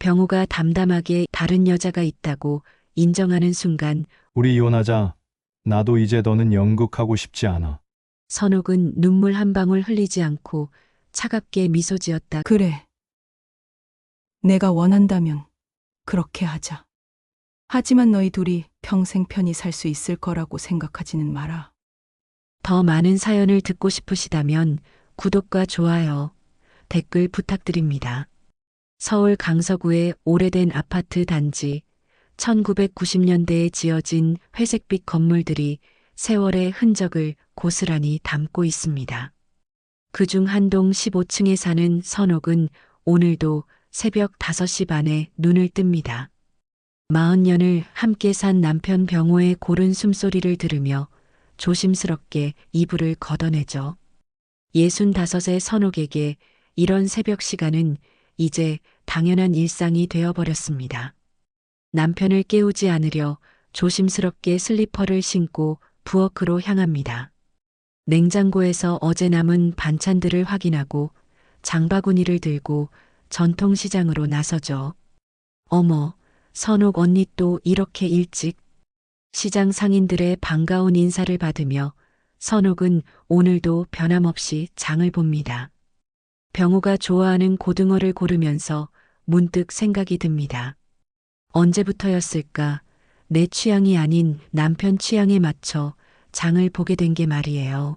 병우가 담담하게 다른 여자가 있다고 인정하는 순간 우리 이혼하자. 나도 이제 너는 연극하고 싶지 않아. 선옥은 눈물 한 방울 흘리지 않고 차갑게 미소 지었다. 그래. 내가 원한다면 그렇게 하자. 하지만 너희 둘이 평생 편히 살 수 있을 거라고 생각하지는 마라. 더 많은 사연을 듣고 싶으시다면 구독과 좋아요, 댓글 부탁드립니다. 서울 강서구의 오래된 아파트 단지, 1990년대에 지어진 회색빛 건물들이 세월의 흔적을 고스란히 담고 있습니다. 그중 한 동 15층에 사는 선옥은 오늘도 새벽 5시 반에 눈을 뜹니다. 40년을 함께 산 남편 병호의 고른 숨소리를 들으며 조심스럽게 이불을 걷어내죠. 65의 선옥에게 이런 새벽 시간은 이제 당연한 일상이 되어버렸습니다. 남편을 깨우지 않으려 조심스럽게 슬리퍼를 신고 부엌으로 향합니다. 냉장고에서 어제 남은 반찬들을 확인하고 장바구니를 들고 전통시장으로 나서죠. 어머, 선옥 언니 또 이렇게 일찍? 시장 상인들의 반가운 인사를 받으며 선옥은 오늘도 변함없이 장을 봅니다. 병우가 좋아하는 고등어를 고르면서 문득 생각이 듭니다. 언제부터였을까? 내 취향이 아닌 남편 취향에 맞춰 장을 보게 된 게 말이에요.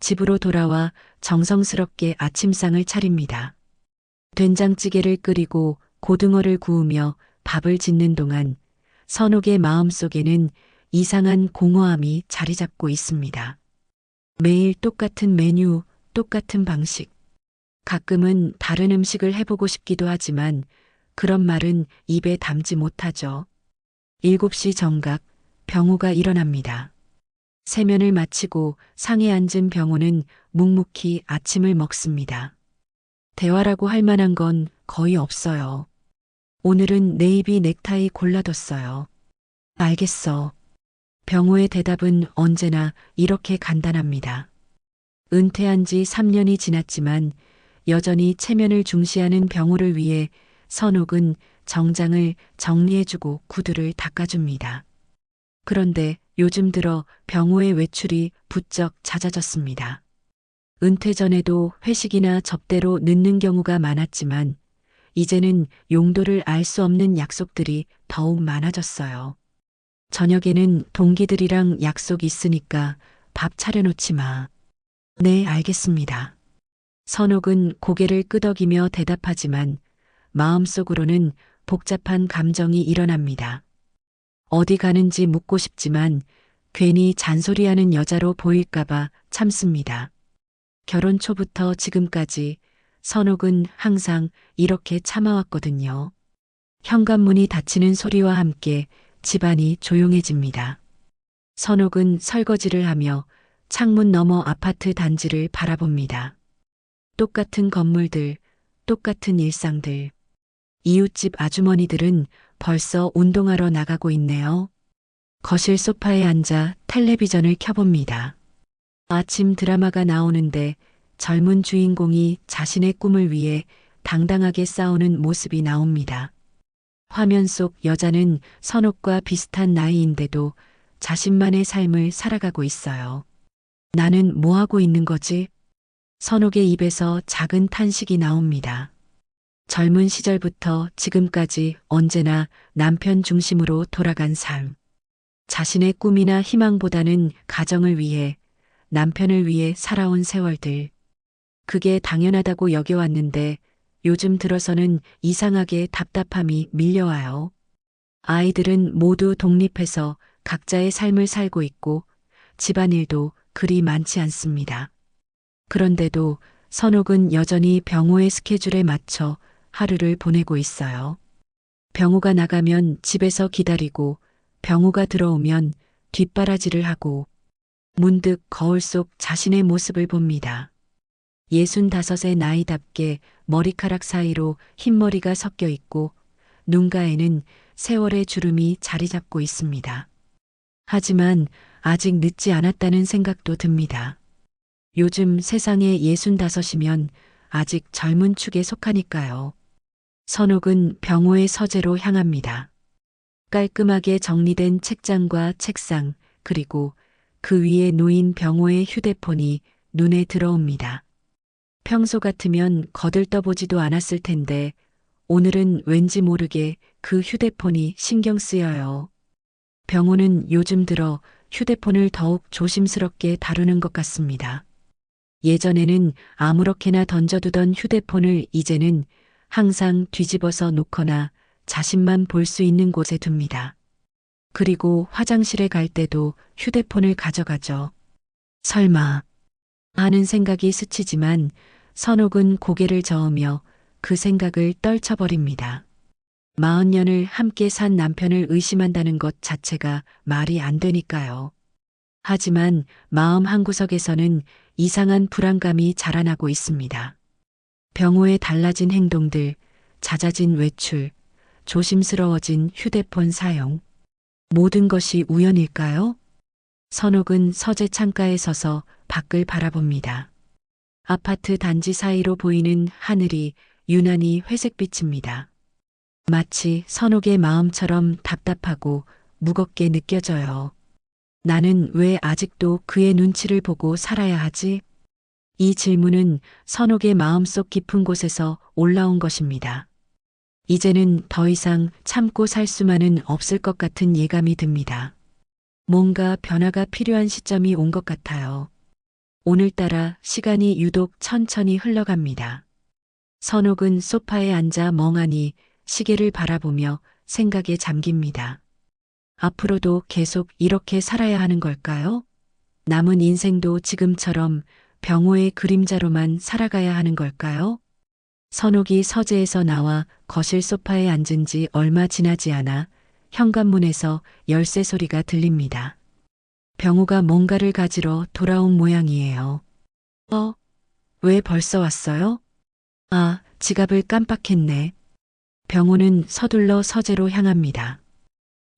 집으로 돌아와 정성스럽게 아침상을 차립니다. 된장찌개를 끓이고 고등어를 구우며 밥을 짓는 동안 선옥의 마음속에는 이상한 공허함이 자리 잡고 있습니다. 매일 똑같은 메뉴, 똑같은 방식. 가끔은 다른 음식을 해보고 싶기도 하지만 그런 말은 입에 담지 못하죠. 7시 정각, 병우가 일어납니다. 세면을 마치고 상에 앉은 병우는 묵묵히 아침을 먹습니다. 대화라고 할 만한 건 거의 없어요. 오늘은 네이비 넥타이 골라뒀어요. 알겠어. 병우의 대답은 언제나 이렇게 간단합니다. 은퇴한 지 3년이 지났지만 여전히 체면을 중시하는 병우를 위해 선옥은 정장을 정리해주고 구두를 닦아줍니다. 그런데 요즘 들어 병우의 외출이 부쩍 잦아졌습니다. 은퇴 전에도 회식이나 접대로 늦는 경우가 많았지만 이제는 용도를 알 수 없는 약속들이 더욱 많아졌어요. 저녁에는 동기들이랑 약속 있으니까 밥 차려놓지 마. 네, 알겠습니다. 선옥은 고개를 끄덕이며 대답하지만 마음속으로는 복잡한 감정이 일어납니다. 어디 가는지 묻고 싶지만 괜히 잔소리하는 여자로 보일까봐 참습니다. 결혼 초부터 지금까지 선옥은 항상 이렇게 참아왔거든요. 현관문이 닫히는 소리와 함께 집안이 조용해집니다. 선옥은 설거지를 하며 창문 너머 아파트 단지를 바라봅니다. 똑같은 건물들, 똑같은 일상들. 이웃집 아주머니들은 벌써 운동하러 나가고 있네요. 거실 소파에 앉아 텔레비전을 켜봅니다. 아침 드라마가 나오는데 젊은 주인공이 자신의 꿈을 위해 당당하게 싸우는 모습이 나옵니다. 화면 속 여자는 선옥과 비슷한 나이인데도 자신만의 삶을 살아가고 있어요. 나는 뭐 하고 있는 거지? 선옥의 입에서 작은 탄식이 나옵니다. 젊은 시절부터 지금까지 언제나 남편 중심으로 돌아간 삶. 자신의 꿈이나 희망보다는 가정을 위해, 남편을 위해 살아온 세월들. 그게 당연하다고 여겨왔는데 요즘 들어서는 이상하게 답답함이 밀려와요. 아이들은 모두 독립해서 각자의 삶을 살고 있고 집안일도 그리 많지 않습니다. 그런데도 선옥은 여전히 병호의 스케줄에 맞춰 하루를 보내고 있어요. 병호가 나가면 집에서 기다리고 병호가 들어오면 뒷바라지를 하고 문득 거울 속 자신의 모습을 봅니다. 65의 나이답게 머리카락 사이로 흰머리가 섞여 있고 눈가에는 세월의 주름이 자리 잡고 있습니다. 하지만 아직 늦지 않았다는 생각도 듭니다. 요즘 세상에 65이면 아직 젊은 축에 속하니까요. 선옥은 병호의 서재로 향합니다. 깔끔하게 정리된 책장과 책상, 그리고 그 위에 놓인 병호의 휴대폰이 눈에 들어옵니다. 평소 같으면 거들떠보지도 않았을 텐데 오늘은 왠지 모르게 그 휴대폰이 신경 쓰여요. 병호는 요즘 들어 휴대폰을 더욱 조심스럽게 다루는 것 같습니다. 예전에는 아무렇게나 던져두던 휴대폰을 이제는 항상 뒤집어서 놓거나 자신만 볼 수 있는 곳에 둡니다. 그리고 화장실에 갈 때도 휴대폰을 가져가죠. 설마 하는 생각이 스치지만 선옥은 고개를 저으며 그 생각을 떨쳐버립니다. 40년을 함께 산 남편을 의심한다는 것 자체가 말이 안 되니까요. 하지만 마음 한구석에서는 이상한 불안감이 자라나고 있습니다. 병호의 달라진 행동들, 잦아진 외출, 조심스러워진 휴대폰 사용. 모든 것이 우연일까요? 선옥은 서재 창가에 서서 밖을 바라봅니다. 아파트 단지 사이로 보이는 하늘이 유난히 회색빛입니다. 마치 선옥의 마음처럼 답답하고 무겁게 느껴져요. 나는 왜 아직도 그의 눈치를 보고 살아야 하지? 이 질문은 선옥의 마음속 깊은 곳에서 올라온 것입니다. 이제는 더 이상 참고 살 수만은 없을 것 같은 예감이 듭니다. 뭔가 변화가 필요한 시점이 온 것 같아요. 오늘따라 시간이 유독 천천히 흘러갑니다. 선옥은 소파에 앉아 멍하니 시계를 바라보며 생각에 잠깁니다. 앞으로도 계속 이렇게 살아야 하는 걸까요? 남은 인생도 지금처럼 병호의 그림자로만 살아가야 하는 걸까요? 선옥이 서재에서 나와 거실 소파에 앉은 지 얼마 지나지 않아 현관문에서 열쇠 소리가 들립니다. 병호가 뭔가를 가지러 돌아온 모양이에요. 왜 벌써 왔어요? 아, 지갑을 깜빡했네. 병호는 서둘러 서재로 향합니다.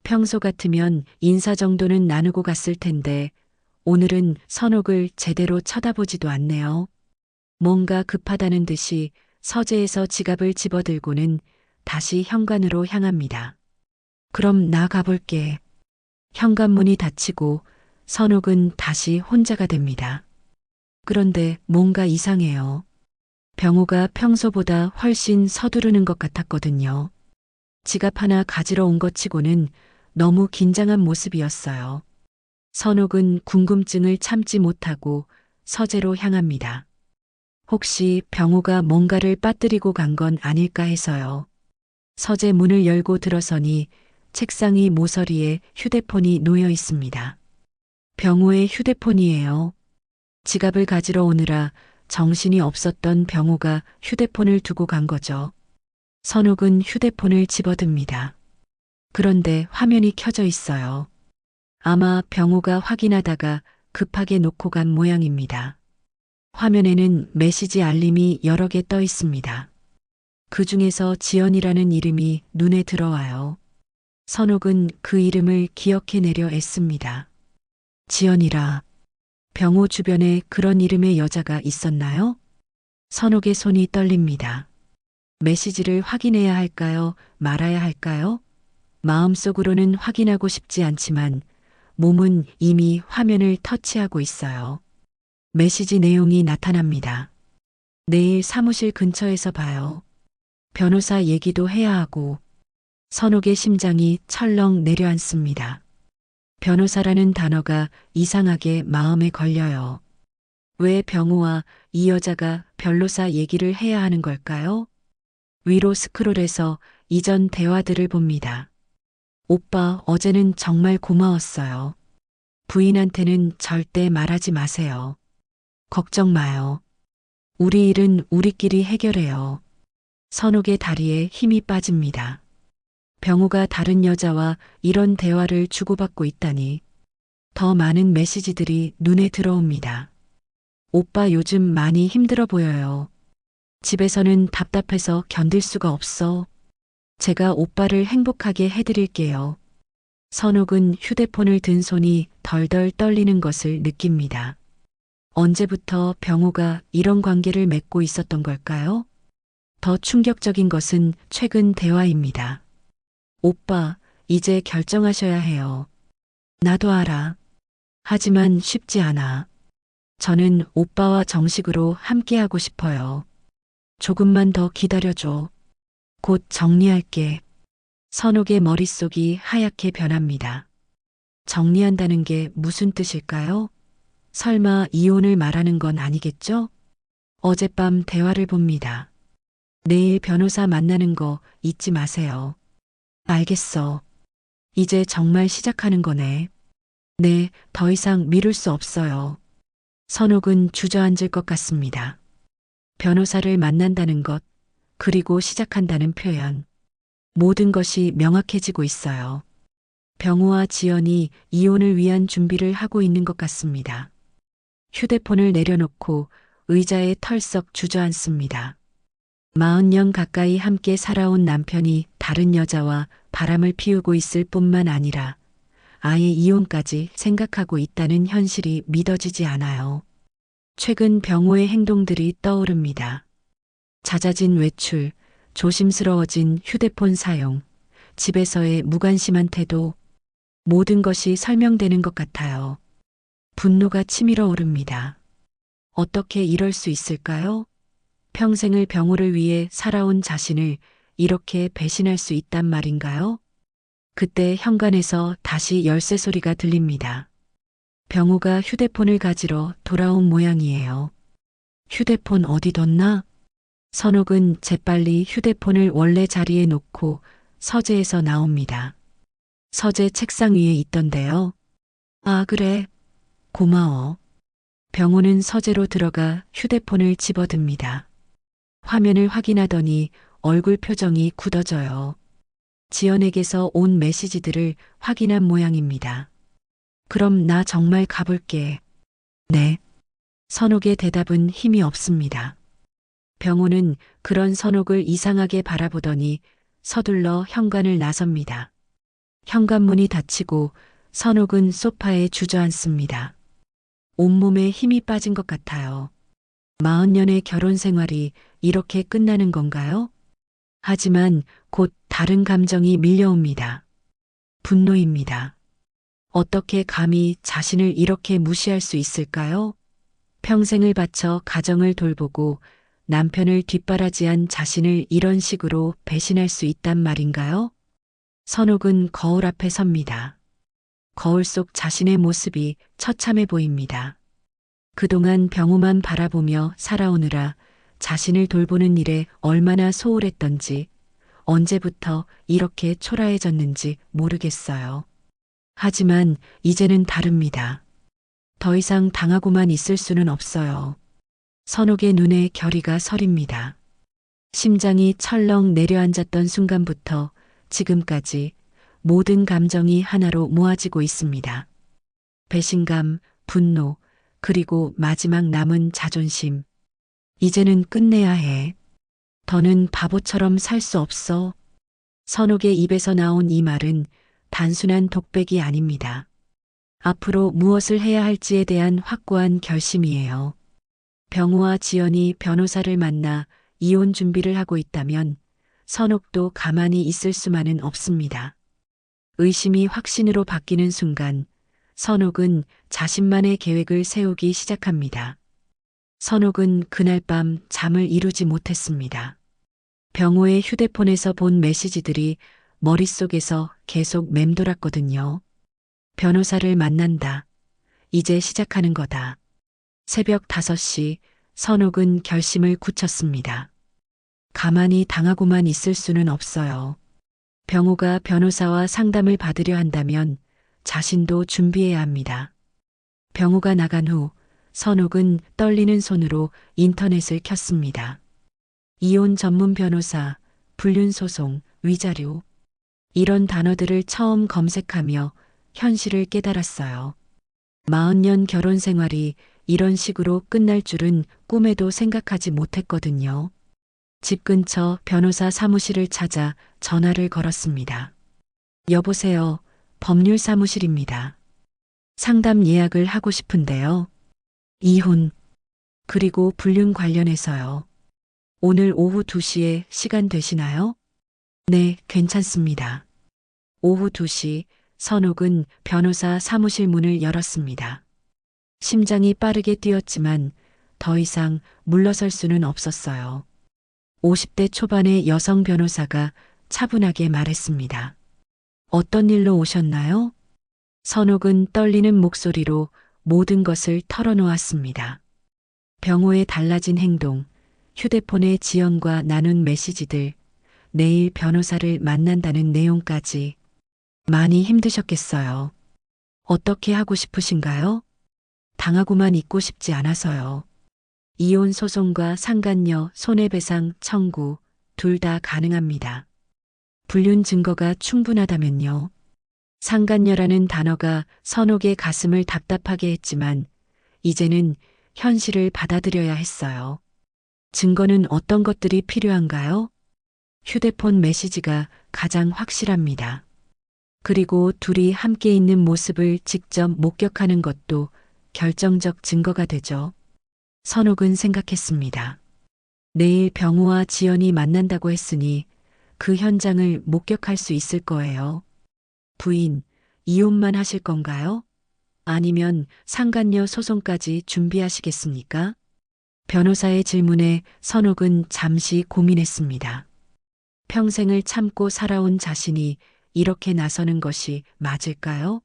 평소 같으면 인사 정도는 나누고 갔을 텐데 오늘은 선옥을 제대로 쳐다보지도 않네요. 뭔가 급하다는 듯이 서재에서 지갑을 집어들고는 다시 현관으로 향합니다. 그럼 나 가볼게. 현관문이 닫히고 선옥은 다시 혼자가 됩니다. 그런데 뭔가 이상해요. 병호가 평소보다 훨씬 서두르는 것 같았거든요. 지갑 하나 가지러 온 것 치고는 너무 긴장한 모습이었어요. 선옥은 궁금증을 참지 못하고 서재로 향합니다. 혹시 병호가 뭔가를 빠뜨리고 간 건 아닐까 해서요. 서재 문을 열고 들어서니 책상 위 모서리에 휴대폰이 놓여 있습니다. 병호의 휴대폰이에요. 지갑을 가지러 오느라 정신이 없었던 병호가 휴대폰을 두고 간 거죠. 선옥은 휴대폰을 집어듭니다. 그런데 화면이 켜져 있어요. 아마 병호가 확인하다가 급하게 놓고 간 모양입니다. 화면에는 메시지 알림이 여러 개 떠 있습니다. 그 중에서 지연이라는 이름이 눈에 들어와요. 선옥은 그 이름을 기억해내려 애씁니다. 지연이라. 병호 주변에 그런 이름의 여자가 있었나요? 선옥의 손이 떨립니다. 메시지를 확인해야 할까요? 말아야 할까요? 마음속으로는 확인하고 싶지 않지만 몸은 이미 화면을 터치하고 있어요. 메시지 내용이 나타납니다. 내일 사무실 근처에서 봐요. 변호사 얘기도 해야 하고. 선옥의 심장이 철렁 내려앉습니다. 변호사라는 단어가 이상하게 마음에 걸려요. 왜 병호와 이 여자가 변호사 얘기를 해야 하는 걸까요? 위로 스크롤해서 이전 대화들을 봅니다. 오빠, 어제는 정말 고마웠어요. 부인한테는 절대 말하지 마세요. 걱정 마요. 우리 일은 우리끼리 해결해요. 선옥의 다리에 힘이 빠집니다. 병호가 다른 여자와 이런 대화를 주고받고 있다니. 더 많은 메시지들이 눈에 들어옵니다. 오빠 요즘 많이 힘들어 보여요. 집에서는 답답해서 견딜 수가 없어. 제가 오빠를 행복하게 해드릴게요. 선옥은 휴대폰을 든 손이 덜덜 떨리는 것을 느낍니다. 언제부터 병호가 이런 관계를 맺고 있었던 걸까요? 더 충격적인 것은 최근 대화입니다. 오빠, 이제 결정하셔야 해요. 나도 알아. 하지만 쉽지 않아. 저는 오빠와 정식으로 함께하고 싶어요. 조금만 더 기다려줘. 곧 정리할게. 선옥의 머릿속이 하얗게 변합니다. 정리한다는 게 무슨 뜻일까요? 설마 이혼을 말하는 건 아니겠죠? 어젯밤 대화를 봅니다. 내일 변호사 만나는 거 잊지 마세요. 알겠어. 이제 정말 시작하는 거네. 네, 더 이상 미룰 수 없어요. 선옥은 주저앉을 것 같습니다. 변호사를 만난다는 것, 그리고 시작한다는 표현. 모든 것이 명확해지고 있어요. 병우와 지연이 이혼을 위한 준비를 하고 있는 것 같습니다. 휴대폰을 내려놓고 의자에 털썩 주저앉습니다. 40년 가까이 함께 살아온 남편이 다른 여자와 바람을 피우고 있을 뿐만 아니라 아예 이혼까지 생각하고 있다는 현실이 믿어지지 않아요. 최근 병호의 행동들이 떠오릅니다. 잦아진 외출, 조심스러워진 휴대폰 사용, 집에서의 무관심한 태도, 모든 것이 설명되는 것 같아요. 분노가 치밀어 오릅니다. 어떻게 이럴 수 있을까요? 평생을 병호를 위해 살아온 자신을 이렇게 배신할 수 있단 말인가요? 그때 현관에서 다시 열쇠 소리가 들립니다. 병호가 휴대폰을 가지러 돌아온 모양이에요. 휴대폰 어디 뒀나? 선옥은 재빨리 휴대폰을 원래 자리에 놓고 서재에서 나옵니다. 서재 책상 위에 있던데요. 아, 그래. 고마워. 병호는 서재로 들어가 휴대폰을 집어듭니다. 화면을 확인하더니 얼굴 표정이 굳어져요. 지연에게서 온 메시지들을 확인한 모양입니다. 그럼 나 정말 가볼게. 네. 선옥의 대답은 힘이 없습니다. 병호는 그런 선옥을 이상하게 바라보더니 서둘러 현관을 나섭니다. 현관문이 닫히고 선옥은 소파에 주저앉습니다. 온몸에 힘이 빠진 것 같아요. 40년의 결혼 생활이 이렇게 끝나는 건가요? 하지만 곧 다른 감정이 밀려옵니다. 분노입니다. 어떻게 감히 자신을 이렇게 무시할 수 있을까요? 평생을 바쳐 가정을 돌보고 남편을 뒷바라지한 자신을 이런 식으로 배신할 수 있단 말인가요? 선옥은 거울 앞에 섭니다. 거울 속 자신의 모습이 처참해 보입니다. 그동안 병우만 바라보며 살아오느라 자신을 돌보는 일에 얼마나 소홀했던지, 언제부터 이렇게 초라해졌는지 모르겠어요. 하지만 이제는 다릅니다. 더 이상 당하고만 있을 수는 없어요. 선옥의 눈에 결의가 서립니다. 심장이 철렁 내려앉았던 순간부터 지금까지 모든 감정이 하나로 모아지고 있습니다. 배신감, 분노, 그리고 마지막 남은 자존심. 이제는 끝내야 해. 더는 바보처럼 살 수 없어. 선옥의 입에서 나온 이 말은 단순한 독백이 아닙니다. 앞으로 무엇을 해야 할지에 대한 확고한 결심이에요. 병우와 지연이 변호사를 만나 이혼 준비를 하고 있다면 선옥도 가만히 있을 수만은 없습니다. 의심이 확신으로 바뀌는 순간 선옥은 자신만의 계획을 세우기 시작합니다. 선옥은 그날 밤 잠을 이루지 못했습니다. 병호의 휴대폰에서 본 메시지들이 머릿속에서 계속 맴돌았거든요. 변호사를 만난다. 이제 시작하는 거다. 새벽 5시 선옥은 결심을 굳혔습니다. 가만히 당하고만 있을 수는 없어요. 병호가 변호사와 상담을 받으려 한다면 자신도 준비해야 합니다. 병호가 나간 후 선옥은 떨리는 손으로 인터넷을 켰습니다. 이혼 전문 변호사, 불륜소송, 위자료. 이런 단어들을 처음 검색하며 현실을 깨달았어요. 40년 결혼 생활이 이런 식으로 끝날 줄은 꿈에도 생각하지 못했거든요. 집 근처 변호사 사무실을 찾아 전화를 걸었습니다. 여보세요, 법률 사무실입니다. 상담 예약을 하고 싶은데요. 이혼, 그리고 불륜 관련해서요. 오늘 오후 2시에 시간 되시나요? 네, 괜찮습니다. 오후 2시 선옥은 변호사 사무실 문을 열었습니다. 심장이 빠르게 뛰었지만 더 이상 물러설 수는 없었어요. 50대 초반의 여성 변호사가 차분하게 말했습니다. 어떤 일로 오셨나요? 선옥은 떨리는 목소리로 모든 것을 털어놓았습니다. 병호의 달라진 행동, 휴대폰의 지연과 나눈 메시지들, 내일 변호사를 만난다는 내용까지 많이 힘드셨겠어요. 어떻게 하고 싶으신가요? 당하고만 있고 싶지 않아서요. 이혼 소송과 상간녀 손해배상 청구 둘 다 가능합니다. 불륜 증거가 충분하다면요. 상간녀라는 단어가 선옥의 가슴을 답답하게 했지만 이제는 현실을 받아들여야 했어요. 증거는 어떤 것들이 필요한가요? 휴대폰 메시지가 가장 확실합니다. 그리고 둘이 함께 있는 모습을 직접 목격하는 것도 결정적 증거가 되죠. 선옥은 생각했습니다. 내일 병우와 지연이 만난다고 했으니 그 현장을 목격할 수 있을 거예요. 부인, 이혼만 하실 건가요? 아니면 상간녀 소송까지 준비하시겠습니까? 변호사의 질문에 선옥은 잠시 고민했습니다. 평생을 참고 살아온 자신이 이렇게 나서는 것이 맞을까요?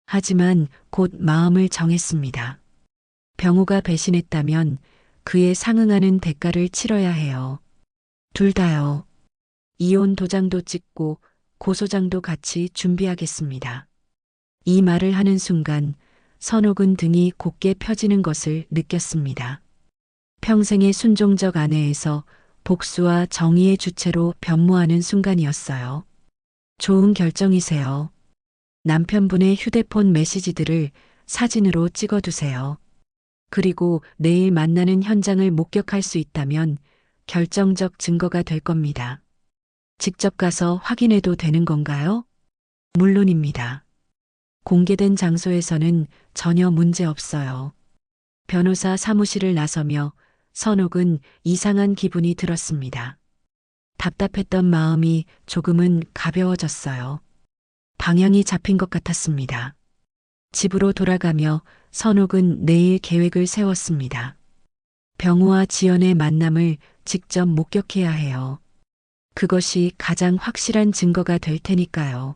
하지만 곧 마음을 정했습니다. 병우가 배신했다면 그에 상응하는 대가를 치러야 해요. 둘 다요. 이혼 도장도 찍고 고소장도 같이 준비하겠습니다. 이 말을 하는 순간 선옥은 등이 곧게 펴지는 것을 느꼈습니다. 평생의 순종적 아내에서 복수와 정의의 주체로 변모하는 순간이었어요. 좋은 결정이세요. 남편분의 휴대폰 메시지들을 사진으로 찍어두세요. 그리고 내일 만나는 현장을 목격할 수 있다면 결정적 증거가 될 겁니다. 직접 가서 확인해도 되는 건가요? 물론입니다. 공개된 장소에서는 전혀 문제 없어요. 변호사 사무실을 나서며 선옥은 이상한 기분이 들었습니다. 답답했던 마음이 조금은 가벼워졌어요. 방향이 잡힌 것 같았습니다. 집으로 돌아가며 선옥은 내일 계획을 세웠습니다. 병우와 지연의 만남을 직접 목격해야 해요. 그것이 가장 확실한 증거가 될 테니까요.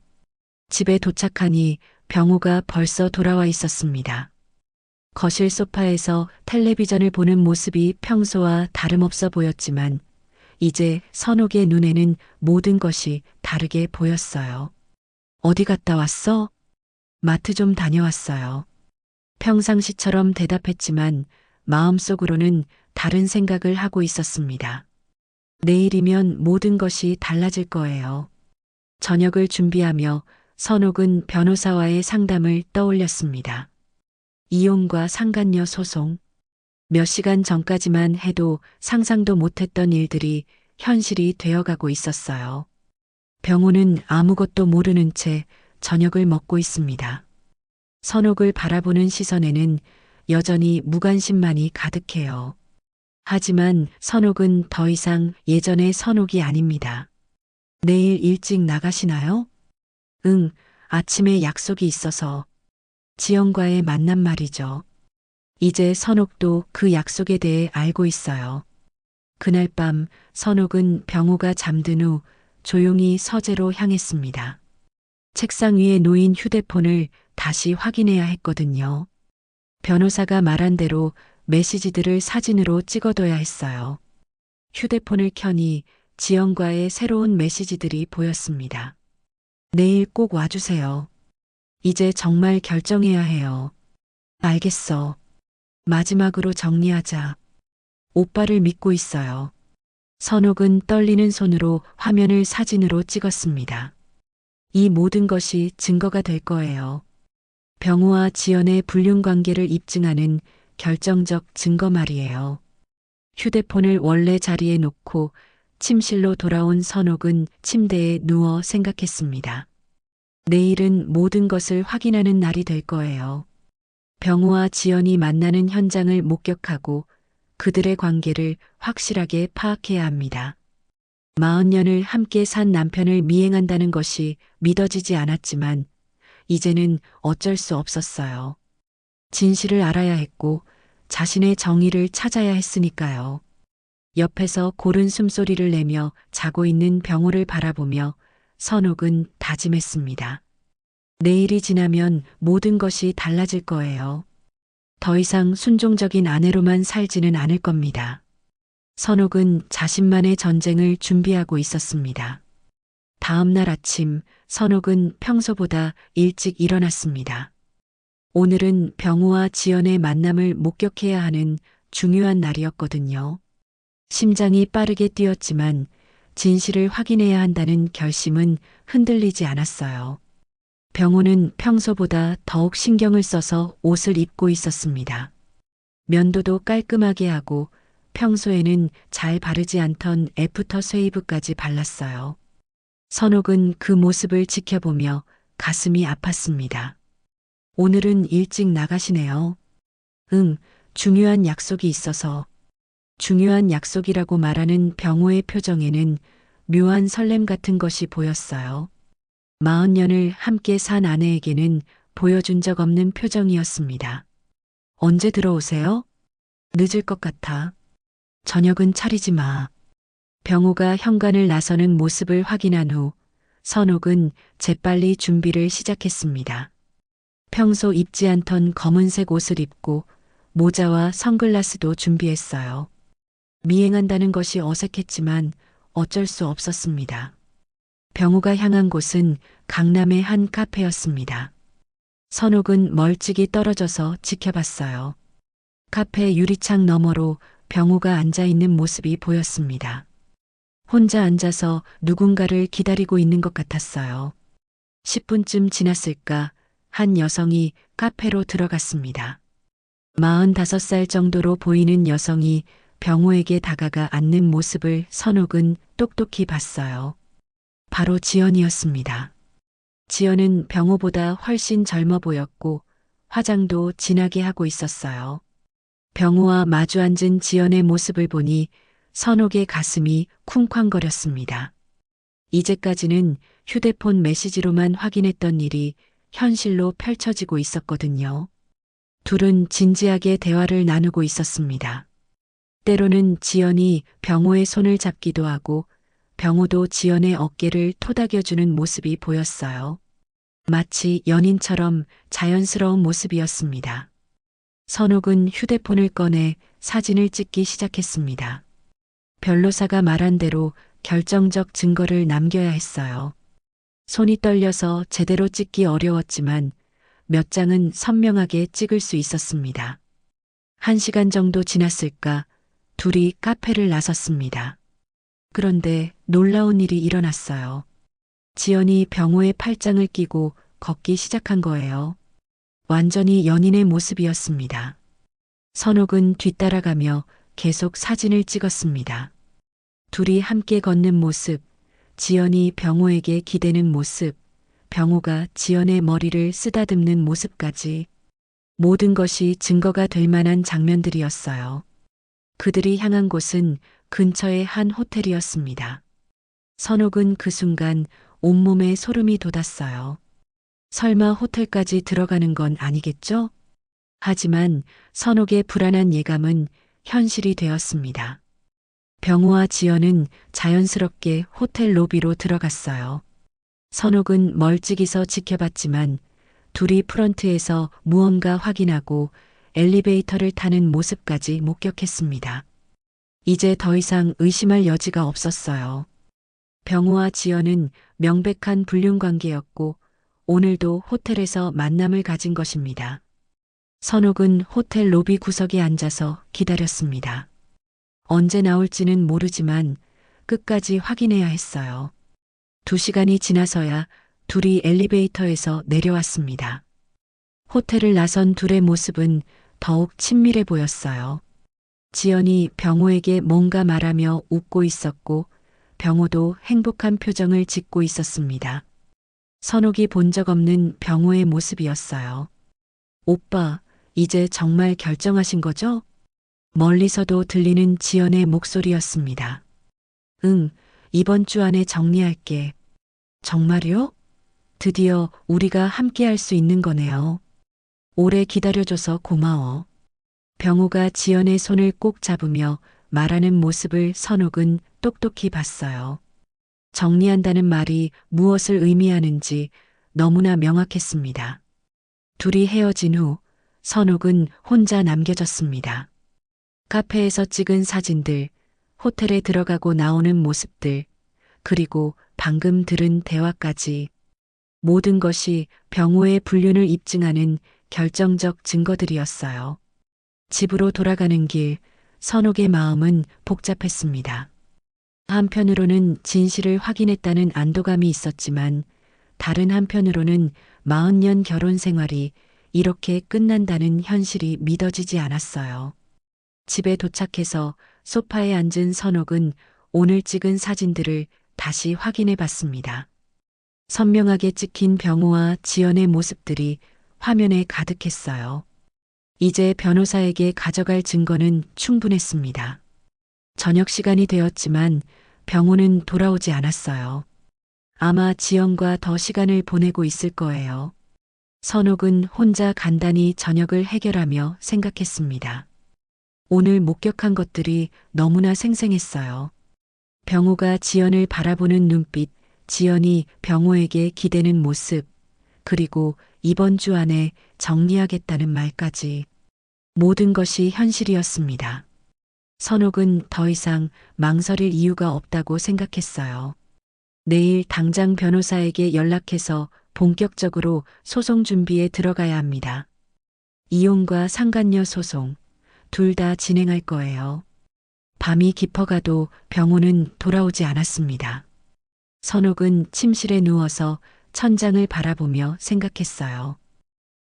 집에 도착하니 병우가 벌써 돌아와 있었습니다. 거실 소파에서 텔레비전을 보는 모습이 평소와 다름없어 보였지만 이제 선옥의 눈에는 모든 것이 다르게 보였어요. 어디 갔다 왔어? 마트 좀 다녀왔어요. 평상시처럼 대답했지만 마음속으로는 다른 생각을 하고 있었습니다. 내일이면 모든 것이 달라질 거예요. 저녁을 준비하며 선옥은 변호사와의 상담을 떠올렸습니다. 이혼과 상간녀 소송. 몇 시간 전까지만 해도 상상도 못했던 일들이 현실이 되어가고 있었어요. 병호는 아무것도 모르는 채 저녁을 먹고 있습니다. 선옥을 바라보는 시선에는 여전히 무관심만이 가득해요. 하지만 선옥은 더 이상 예전의 선옥이 아닙니다. 내일 일찍 나가시나요? 응, 아침에 약속이 있어서. 지연과의 만남 말이죠. 이제 선옥도 그 약속에 대해 알고 있어요. 그날 밤 선옥은 병우가 잠든 후 조용히 서재로 향했습니다. 책상 위에 놓인 휴대폰을 다시 확인해야 했거든요. 변호사가 말한 대로 메시지들을 사진으로 찍어둬야 했어요. 휴대폰을 켜니 지연과의 새로운 메시지들이 보였습니다. 내일 꼭 와주세요. 이제 정말 결정해야 해요. 알겠어. 마지막으로 정리하자. 오빠를 믿고 있어요. 선옥은 떨리는 손으로 화면을 사진으로 찍었습니다. 이 모든 것이 증거가 될 거예요. 병우와 지연의 불륜 관계를 입증하는 결정적 증거 말이에요. 휴대폰을 원래 자리에 놓고 침실로 돌아온 선옥은 침대에 누워 생각했습니다. 내일은 모든 것을 확인하는 날이 될 거예요. 병우와 지연이 만나는 현장을 목격하고 그들의 관계를 확실하게 파악해야 합니다. 40년을 함께 산 남편을 미행한다는 것이 믿어지지 않았지만 이제는 어쩔 수 없었어요. 진실을 알아야 했고 자신의 정의를 찾아야 했으니까요. 옆에서 고른 숨소리를 내며 자고 있는 병호를 바라보며 선옥은 다짐했습니다. 내일이 지나면 모든 것이 달라질 거예요. 더 이상 순종적인 아내로만 살지는 않을 겁니다. 선옥은 자신만의 전쟁을 준비하고 있었습니다. 다음 날 아침 선옥은 평소보다 일찍 일어났습니다. 오늘은 병우와 지연의 만남을 목격해야 하는 중요한 날이었거든요. 심장이 빠르게 뛰었지만 진실을 확인해야 한다는 결심은 흔들리지 않았어요. 병우는 평소보다 더욱 신경을 써서 옷을 입고 있었습니다. 면도도 깔끔하게 하고 평소에는 잘 바르지 않던 애프터 쉐이브까지 발랐어요. 선옥은 그 모습을 지켜보며 가슴이 아팠습니다. 오늘은 일찍 나가시네요. 중요한 약속이 있어서. 중요한 약속이라고 말하는 병호의 표정에는 묘한 설렘 같은 것이 보였어요. 40년을 함께 산 아내에게는 보여준 적 없는 표정이었습니다. 언제 들어오세요? 늦을 것 같아. 저녁은 차리지 마. 병호가 현관을 나서는 모습을 확인한 후 선옥은 재빨리 준비를 시작했습니다. 평소 입지 않던 검은색 옷을 입고 모자와 선글라스도 준비했어요. 미행한다는 것이 어색했지만 어쩔 수 없었습니다. 병우가 향한 곳은 강남의 한 카페였습니다. 선옥은 멀찍이 떨어져서 지켜봤어요. 카페 유리창 너머로 병우가 앉아있는 모습이 보였습니다. 혼자 앉아서 누군가를 기다리고 있는 것 같았어요. 10분쯤 지났을까 한 여성이 카페로 들어갔습니다. 45살 정도로 보이는 여성이 병호에게 다가가 앉는 모습을 선옥은 똑똑히 봤어요. 바로 지연이었습니다. 지연은 병호보다 훨씬 젊어 보였고 화장도 진하게 하고 있었어요. 병호와 마주 앉은 지연의 모습을 보니 선옥의 가슴이 쿵쾅거렸습니다. 이제까지는 휴대폰 메시지로만 확인했던 일이 현실로 펼쳐지고 있었거든요. 둘은 진지하게 대화를 나누고 있었습니다. 때로는 지연이 병호의 손을 잡기도 하고 병호도 지연의 어깨를 토닥여주는 모습이 보였어요. 마치 연인처럼 자연스러운 모습이었습니다. 선옥은 휴대폰을 꺼내 사진을 찍기 시작했습니다. 변호사가 말한 대로 결정적 증거를 남겨야 했어요. 손이 떨려서 제대로 찍기 어려웠지만 몇 장은 선명하게 찍을 수 있었습니다. 1시간 정도 지났을까 둘이 카페를 나섰습니다. 그런데 놀라운 일이 일어났어요. 지연이 병호의 팔짱을 끼고 걷기 시작한 거예요. 완전히 연인의 모습이었습니다. 선옥은 뒤따라가며 계속 사진을 찍었습니다. 둘이 함께 걷는 모습, 지연이 병호에게 기대는 모습, 병호가 지연의 머리를 쓰다듬는 모습까지 모든 것이 증거가 될 만한 장면들이었어요. 그들이 향한 곳은 근처의 한 호텔이었습니다. 선옥은 그 순간 온몸에 소름이 돋았어요. 설마 호텔까지 들어가는 건 아니겠죠? 하지만 선옥의 불안한 예감은 현실이 되었습니다. 병호와 지연은 자연스럽게 호텔 로비로 들어갔어요. 선옥은 멀찍이서 지켜봤지만 둘이 프런트에서 무언가 확인하고 엘리베이터를 타는 모습까지 목격했습니다. 이제 더 이상 의심할 여지가 없었어요. 병호와 지연은 명백한 불륜 관계였고 오늘도 호텔에서 만남을 가진 것입니다. 선옥은 호텔 로비 구석에 앉아서 기다렸습니다. 언제 나올지는 모르지만 끝까지 확인해야 했어요. 2시간이 지나서야 둘이 엘리베이터에서 내려왔습니다. 호텔을 나선 둘의 모습은 더욱 친밀해 보였어요. 지연이 병호에게 뭔가 말하며 웃고 있었고 병호도 행복한 표정을 짓고 있었습니다. 선옥이 본 적 없는 병호의 모습이었어요. 오빠, 이제 정말 결정하신 거죠? 멀리서도 들리는 지연의 목소리였습니다. 응, 이번 주 안에 정리할게. 정말요? 드디어 우리가 함께 할 수 있는 거네요. 오래 기다려줘서 고마워. 병우가 지연의 손을 꼭 잡으며 말하는 모습을 선옥은 똑똑히 봤어요. 정리한다는 말이 무엇을 의미하는지 너무나 명확했습니다. 둘이 헤어진 후 선옥은 혼자 남겨졌습니다. 카페에서 찍은 사진들, 호텔에 들어가고 나오는 모습들, 그리고 방금 들은 대화까지 모든 것이 병우의 불륜을 입증하는 결정적 증거들이었어요. 집으로 돌아가는 길, 선옥의 마음은 복잡했습니다. 한편으로는 진실을 확인했다는 안도감이 있었지만 다른 한편으로는 40년 결혼 생활이 이렇게 끝난다는 현실이 믿어지지 않았어요. 집에 도착해서 소파에 앉은 선옥은 오늘 찍은 사진들을 다시 확인해 봤습니다. 선명하게 찍힌 병우와 지연의 모습들이 화면에 가득했어요. 이제 변호사에게 가져갈 증거는 충분했습니다. 저녁 시간이 되었지만 병우는 돌아오지 않았어요. 아마 지연과 더 시간을 보내고 있을 거예요. 선옥은 혼자 간단히 저녁을 해결하며 생각했습니다. 오늘 목격한 것들이 너무나 생생했어요. 병우가 지연을 바라보는 눈빛, 지연이 병우에게 기대는 모습, 그리고 이번 주 안에 정리하겠다는 말까지 모든 것이 현실이었습니다. 선옥은 더 이상 망설일 이유가 없다고 생각했어요. 내일 당장 변호사에게 연락해서 본격적으로 소송 준비에 들어가야 합니다. 이혼과 상간녀 소송, 둘 다 진행할 거예요. 밤이 깊어가도 병우는 돌아오지 않았습니다. 선옥은 침실에 누워서 천장을 바라보며 생각했어요.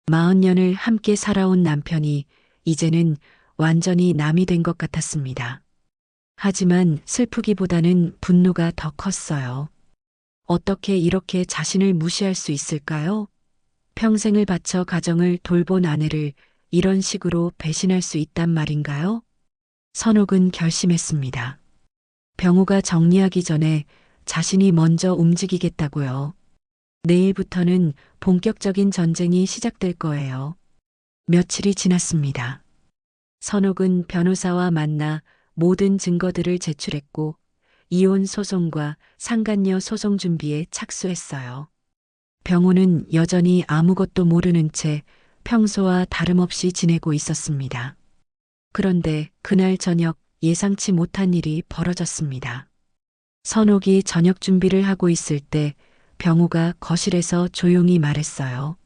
40년을 함께 살아온 남편이 이제는 완전히 남이 된 것 같았습니다. 하지만 슬프기보다는 분노가 더 컸어요. 어떻게 이렇게 자신을 무시할 수 있을까요? 평생을 바쳐 가정을 돌본 아내를 이런 식으로 배신할 수 있단 말인가요? 선옥은 결심했습니다. 병우가 정리하기 전에 자신이 먼저 움직이겠다고요. 내일부터는 본격적인 전쟁이 시작될 거예요. 며칠이 지났습니다. 선옥은 변호사와 만나 모든 증거들을 제출했고 이혼 소송과 상간녀 소송 준비에 착수했어요. 병우는 여전히 아무것도 모르는 채 평소와 다름없이 지내고 있었습니다. 그런데 그날 저녁 예상치 못한 일이 벌어졌습니다. 선옥이 저녁 준비를 하고 있을 때 병우가 거실에서 조용히 말했어요.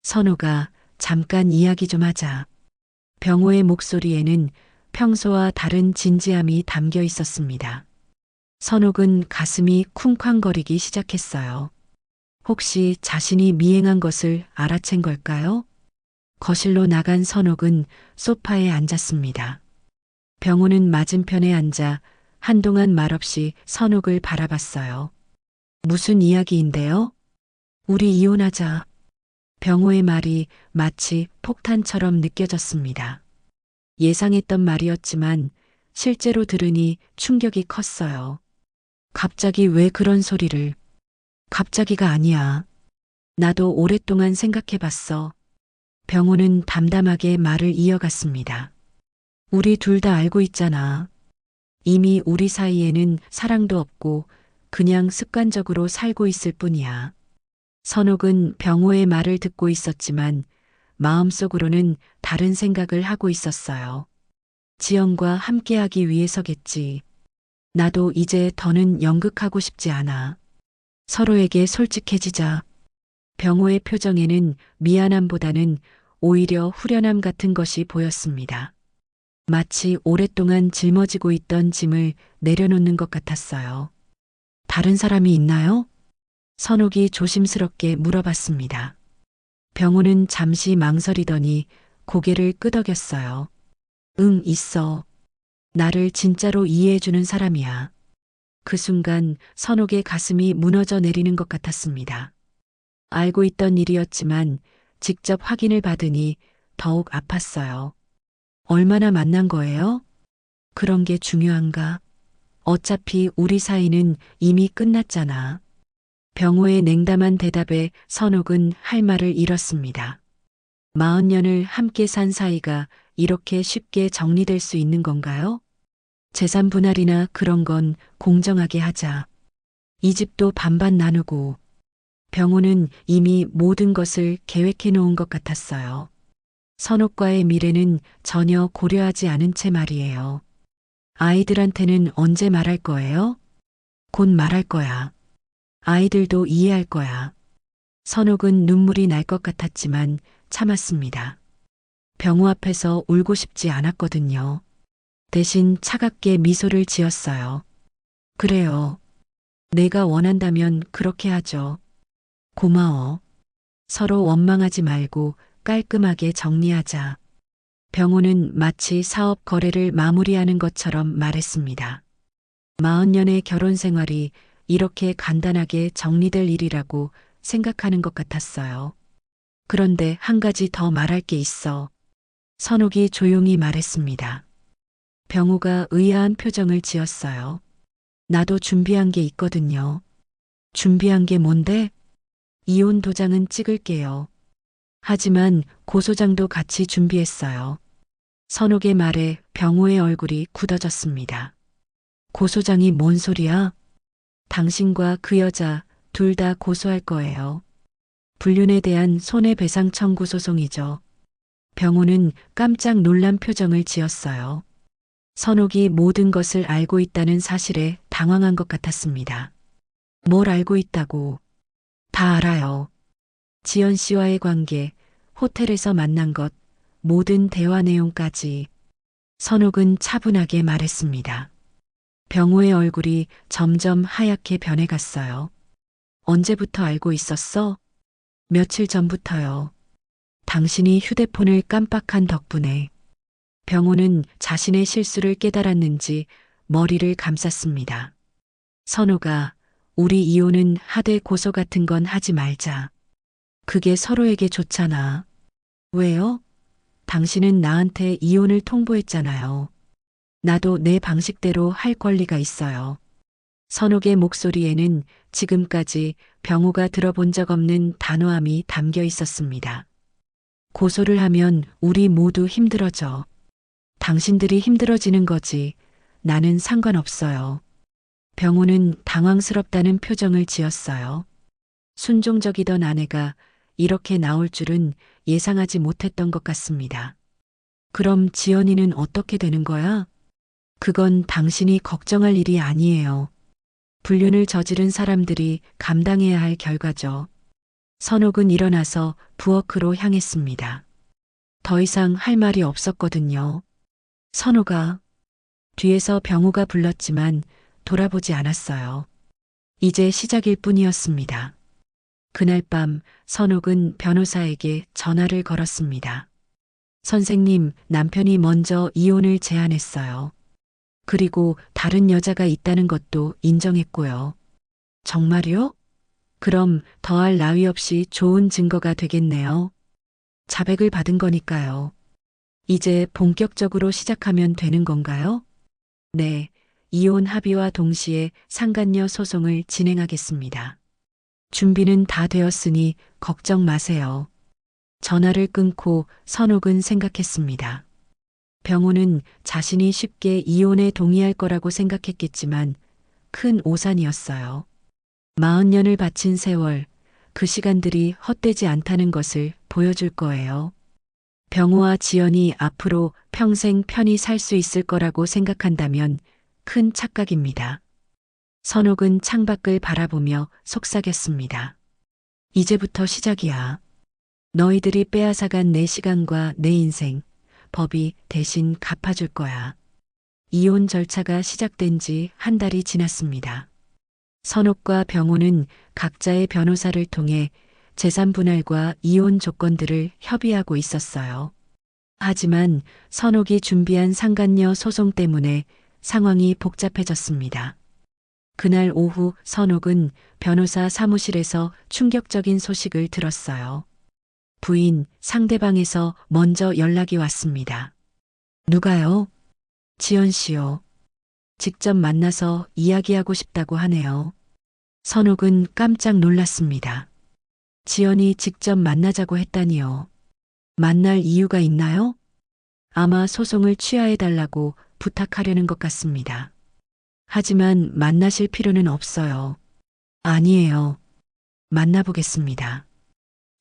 선옥아, 잠깐 이야기 좀 하자. 병우의 목소리에는 평소와 다른 진지함이 담겨 있었습니다. 선옥은 가슴이 쿵쾅거리기 시작했어요. 혹시 자신이 미행한 것을 알아챈 걸까요? 거실로 나간 선옥은 소파에 앉았습니다. 병우는 맞은편에 앉아 한동안 말없이 선옥을 바라봤어요. 무슨 이야기인데요? 우리 이혼하자. 병우의 말이 마치 폭탄처럼 느껴졌습니다. 예상했던 말이었지만 실제로 들으니 충격이 컸어요. 갑자기 왜 그런 소리를? 갑자기가 아니야. 나도 오랫동안 생각해봤어. 병우는 담담하게 말을 이어갔습니다. 우리 둘 다 알고 있잖아. 이미 우리 사이에는 사랑도 없고 그냥 습관적으로 살고 있을 뿐이야. 선옥은 병우의 말을 듣고 있었지만 마음속으로는 다른 생각을 하고 있었어요. 지연과 함께하기 위해서겠지. 나도 이제 더는 연극하고 싶지 않아. 서로에게 솔직해지자. 병우의 표정에는 미안함보다는 오히려 후련함 같은 것이 보였습니다. 마치 오랫동안 짊어지고 있던 짐을 내려놓는 것 같았어요. 다른 사람이 있나요? 선옥이 조심스럽게 물어봤습니다. 병우는 잠시 망설이더니 고개를 끄덕였어요. 응, 있어. 나를 진짜로 이해해주는 사람이야. 그 순간 선옥의 가슴이 무너져 내리는 것 같았습니다. 알고 있던 일이었지만 직접 확인을 받으니 더욱 아팠어요. 얼마나 만난 거예요? 그런 게 중요한가? 어차피 우리 사이는 이미 끝났잖아. 병호의 냉담한 대답에 선옥은 할 말을 잃었습니다. 40년을 함께 산 사이가 이렇게 쉽게 정리될 수 있는 건가요? 재산 분할이나 그런 건 공정하게 하자. 이 집도 반반 나누고. 병호는 이미 모든 것을 계획해 놓은 것 같았어요. 선옥과의 미래는 전혀 고려하지 않은 채 말이에요. 아이들한테는 언제 말할 거예요? 곧 말할 거야. 아이들도 이해할 거야. 선옥은 눈물이 날 것 같았지만 참았습니다. 병호 앞에서 울고 싶지 않았거든요. 대신 차갑게 미소를 지었어요. 그래요. 내가 원한다면 그렇게 하죠. 고마워. 서로 원망하지 말고 깔끔하게 정리하자. 병호는 마치 사업 거래를 마무리하는 것처럼 말했습니다. 40년의 결혼 생활이 이렇게 간단하게 정리될 일이라고 생각하는 것 같았어요. 그런데 한 가지 더 말할 게 있어. 선옥이 조용히 말했습니다. 병호가 의아한 표정을 지었어요. 나도 준비한 게 있거든요. 준비한 게 뭔데? 이혼 도장은 찍을게요. 하지만 고소장도 같이 준비했어요. 선옥의 말에 병호의 얼굴이 굳어졌습니다. 고소장이 뭔 소리야? 당신과 그 여자 둘 다 고소할 거예요. 불륜에 대한 손해배상 청구 소송이죠. 병호는 깜짝 놀란 표정을 지었어요. 선옥이 모든 것을 알고 있다는 사실에 당황한 것 같았습니다. 뭘 알고 있다고? 다 알아요. 지연 씨와의 관계, 호텔에서 만난 것, 모든 대화 내용까지. 선옥은 차분하게 말했습니다. 병호의 얼굴이 점점 하얗게 변해갔어요. 언제부터 알고 있었어? 며칠 전부터요. 당신이 휴대폰을 깜빡한 덕분에. 병호는 자신의 실수를 깨달았는지 머리를 감쌌습니다. 선호가 우리 이혼은 하대 고소 같은 건 하지 말자. 그게 서로에게 좋잖아. 왜요? 당신은 나한테 이혼을 통보했잖아요. 나도 내 방식대로 할 권리가 있어요. 선옥의 목소리에는 지금까지 병호가 들어본 적 없는 단호함이 담겨 있었습니다. 고소를 하면 우리 모두 힘들어져. 당신들이 힘들어지는 거지. 나는 상관없어요. 병호는 당황스럽다는 표정을 지었어요. 순종적이던 아내가 이렇게 나올 줄은 예상하지 못했던 것 같습니다. 그럼 지연이는 어떻게 되는 거야? 그건 당신이 걱정할 일이 아니에요. 불륜을 저지른 사람들이 감당해야 할 결과죠. 선옥은 일어나서 부엌으로 향했습니다. 더 이상 할 말이 없었거든요. 선옥아. 뒤에서 병호가 불렀지만 돌아보지 않았어요. 이제 시작일 뿐이었습니다. 그날 밤 선옥은 변호사에게 전화를 걸었습니다. 선생님, 남편이 먼저 이혼을 제안했어요. 그리고 다른 여자가 있다는 것도 인정했고요. 정말요? 그럼 더할 나위 없이 좋은 증거가 되겠네요. 자백을 받은 거니까요. 이제 본격적으로 시작하면 되는 건가요? 네, 이혼 합의와 동시에 상간녀 소송을 진행하겠습니다. 준비는 다 되었으니 걱정 마세요. 전화를 끊고 선옥은 생각했습니다. 병호는 자신이 쉽게 이혼에 동의할 거라고 생각했겠지만 큰 오산이었어요. 40년을 바친 세월, 그 시간들이 헛되지 않다는 것을 보여줄 거예요. 병호와 지연이 앞으로 평생 편히 살 수 있을 거라고 생각한다면 큰 착각입니다. 선옥은 창밖을 바라보며 속삭였습니다. 이제부터 시작이야. 너희들이 빼앗아간 내 시간과 내 인생, 법이 대신 갚아줄 거야. 이혼 절차가 시작된 지 한 달이 지났습니다. 선옥과 병호는 각자의 변호사를 통해 재산 분할과 이혼 조건들을 협의하고 있었어요. 하지만 선옥이 준비한 상간녀 소송 때문에 상황이 복잡해졌습니다. 그날 오후 선옥은 변호사 사무실에서 충격적인 소식을 들었어요. 부인, 상대방에서 먼저 연락이 왔습니다. 누가요? 지연 씨요. 직접 만나서 이야기하고 싶다고 하네요. 선옥은 깜짝 놀랐습니다. 지연이 직접 만나자고 했다니요. 만날 이유가 있나요? 아마 소송을 취하해달라고 부탁하려는 것 같습니다. 하지만 만나실 필요는 없어요. 아니에요. 만나보겠습니다.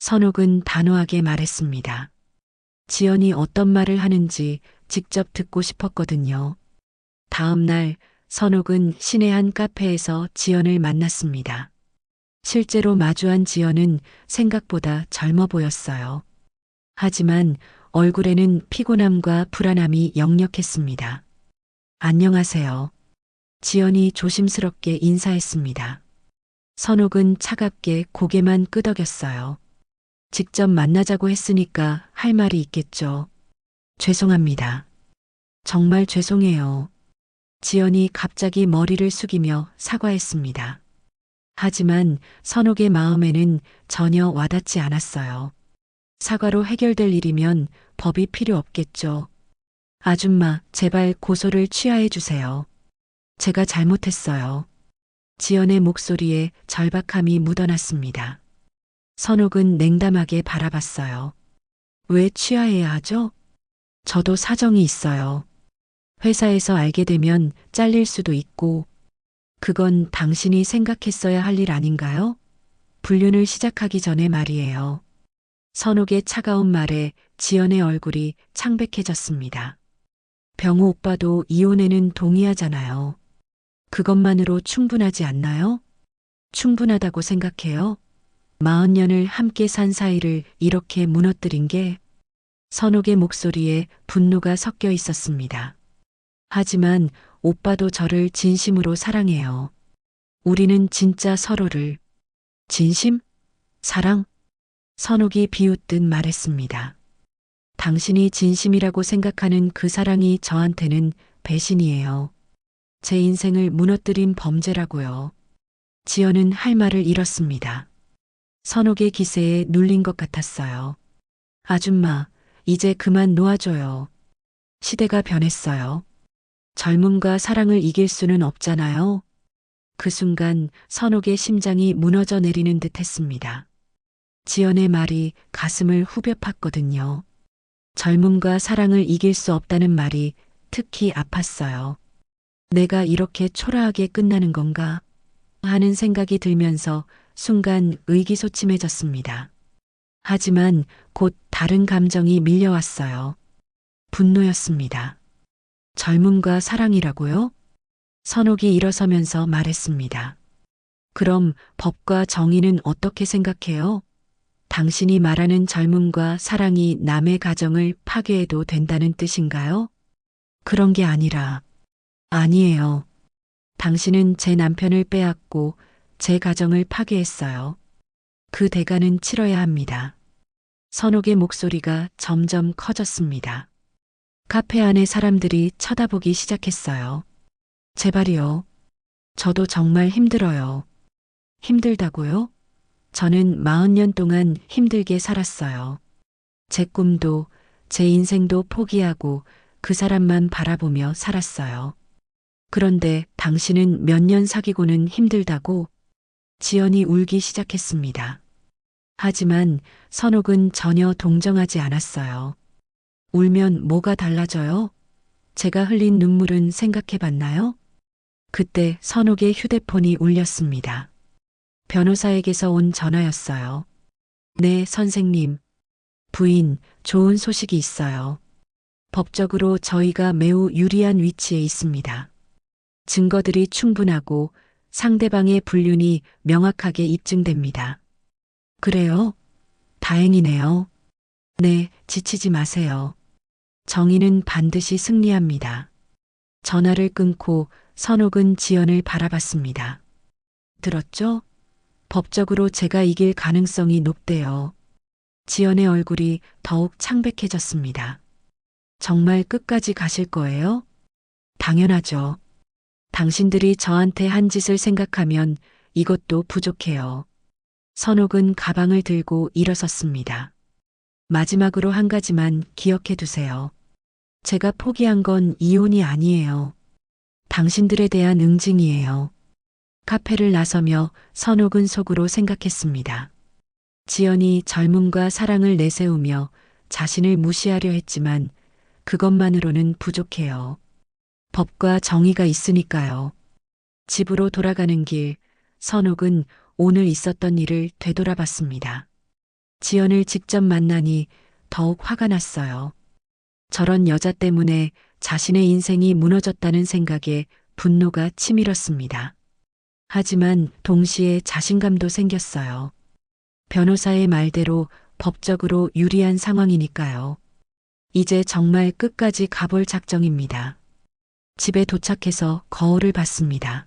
선옥은 단호하게 말했습니다. 지연이 어떤 말을 하는지 직접 듣고 싶었거든요. 다음 날 선옥은 시내 한 카페에서 지연을 만났습니다. 실제로 마주한 지연은 생각보다 젊어 보였어요. 하지만 얼굴에는 피곤함과 불안함이 역력했습니다. 안녕하세요. 지연이 조심스럽게 인사했습니다. 선옥은 차갑게 고개만 끄덕였어요. 직접 만나자고 했으니까 할 말이 있겠죠. 죄송합니다. 정말 죄송해요. 지연이 갑자기 머리를 숙이며 사과했습니다. 하지만 선옥의 마음에는 전혀 와닿지 않았어요. 사과로 해결될 일이면 법이 필요 없겠죠. 아줌마, 제발 고소를 취하해 주세요. 제가 잘못했어요. 지연의 목소리에 절박함이 묻어났습니다. 선옥은 냉담하게 바라봤어요. 왜 취하해야 하죠? 저도 사정이 있어요. 회사에서 알게 되면 잘릴 수도 있고, 그건 당신이 생각했어야 할 일 아닌가요? 불륜을 시작하기 전에 말이에요. 선옥의 차가운 말에 지연의 얼굴이 창백해졌습니다. 병우 오빠도 이혼에는 동의하잖아요. 그것만으로 충분하지 않나요? 충분하다고 생각해요? 40년을 함께 산 사이를 이렇게 무너뜨린 게 선옥의 목소리에 분노가 섞여 있었습니다. 하지만 오빠도 저를 진심으로 사랑해요. 우리는 진짜 서로를 진심? 사랑? 선옥이 비웃듯 말했습니다. 당신이 진심이라고 생각하는 그 사랑이 저한테는 배신이에요. 제 인생을 무너뜨린 범죄라고요. 지연은 할 말을 잃었습니다. 선옥의 기세에 눌린 것 같았어요. 아줌마, 이제 그만 놓아줘요. 시대가 변했어요. 젊음과 사랑을 이길 수는 없잖아요. 그 순간 선옥의 심장이 무너져 내리는 듯 했습니다. 지연의 말이 가슴을 후벼 팠거든요. 젊음과 사랑을 이길 수 없다는 말이 특히 아팠어요. 내가 이렇게 초라하게 끝나는 건가? 하는 생각이 들면서 순간 의기소침해졌습니다. 하지만 곧 다른 감정이 밀려왔어요. 분노였습니다. 젊음과 사랑이라고요? 선옥이 일어서면서 말했습니다. 그럼 법과 정의는 어떻게 생각해요? 당신이 말하는 젊음과 사랑이 남의 가정을 파괴해도 된다는 뜻인가요? 그런 게 아니라, 아니에요. 당신은 제 남편을 빼앗고 제 가정을 파괴했어요. 그 대가는 치러야 합니다. 선옥의 목소리가 점점 커졌습니다. 카페 안의 사람들이 쳐다보기 시작했어요. 제발이요. 저도 정말 힘들어요. 힘들다고요? 저는 40년 동안 힘들게 살았어요. 제 꿈도 제 인생도 포기하고 그 사람만 바라보며 살았어요. 그런데 당신은 몇 년 사귀고는 힘들다고? 지연이 울기 시작했습니다. 하지만 선옥은 전혀 동정하지 않았어요. 울면 뭐가 달라져요? 제가 흘린 눈물은 생각해 봤나요? 그때 선옥의 휴대폰이 울렸습니다. 변호사에게서 온 전화였어요. 네, 선생님. 부인, 좋은 소식이 있어요. 법적으로 저희가 매우 유리한 위치에 있습니다. 증거들이 충분하고 상대방의 불륜이 명확하게 입증됩니다. 그래요? 다행이네요. 네, 지치지 마세요. 정의는 반드시 승리합니다. 전화를 끊고 선옥은 지연을 바라봤습니다. 들었죠? 법적으로 제가 이길 가능성이 높대요. 지연의 얼굴이 더욱 창백해졌습니다. 정말 끝까지 가실 거예요? 당연하죠. 당신들이 저한테 한 짓을 생각하면 이것도 부족해요. 선옥은 가방을 들고 일어섰습니다. 마지막으로 한 가지만 기억해 두세요. 제가 포기한 건 이혼이 아니에요. 당신들에 대한 응징이에요. 카페를 나서며 선옥은 속으로 생각했습니다. 지연이 젊음과 사랑을 내세우며 자신을 무시하려 했지만 그것만으로는 부족해요. 법과 정의가 있으니까요. 집으로 돌아가는 길, 선옥은 오늘 있었던 일을 되돌아봤습니다. 지연을 직접 만나니 더욱 화가 났어요. 저런 여자 때문에 자신의 인생이 무너졌다는 생각에 분노가 치밀었습니다. 하지만 동시에 자신감도 생겼어요. 변호사의 말대로 법적으로 유리한 상황이니까요. 이제 정말 끝까지 가볼 작정입니다. 집에 도착해서 거울을 봤습니다.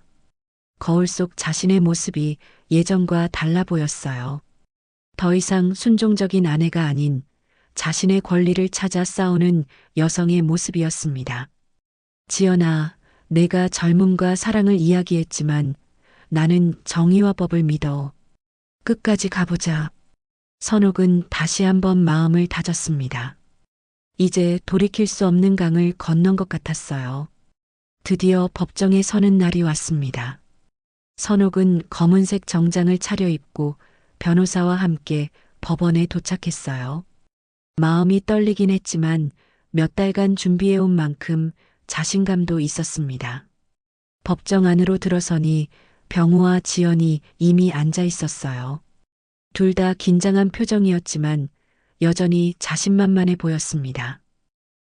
거울 속 자신의 모습이 예전과 달라 보였어요. 더 이상 순종적인 아내가 아닌 자신의 권리를 찾아 싸우는 여성의 모습이었습니다. 지연아, 내가 젊음과 사랑을 이야기했지만 나는 정의와 법을 믿어. 끝까지 가보자. 선옥은 다시 한번 마음을 다졌습니다. 이제 돌이킬 수 없는 강을 건넌 것 같았어요. 드디어 법정에 서는 날이 왔습니다. 선옥은 검은색 정장을 차려입고 변호사와 함께 법원에 도착했어요. 마음이 떨리긴 했지만 몇 달간 준비해온 만큼 자신감도 있었습니다. 법정 안으로 들어서니 병우와 지연이 이미 앉아 있었어요. 둘 다 긴장한 표정이었지만 여전히 자신만만해 보였습니다.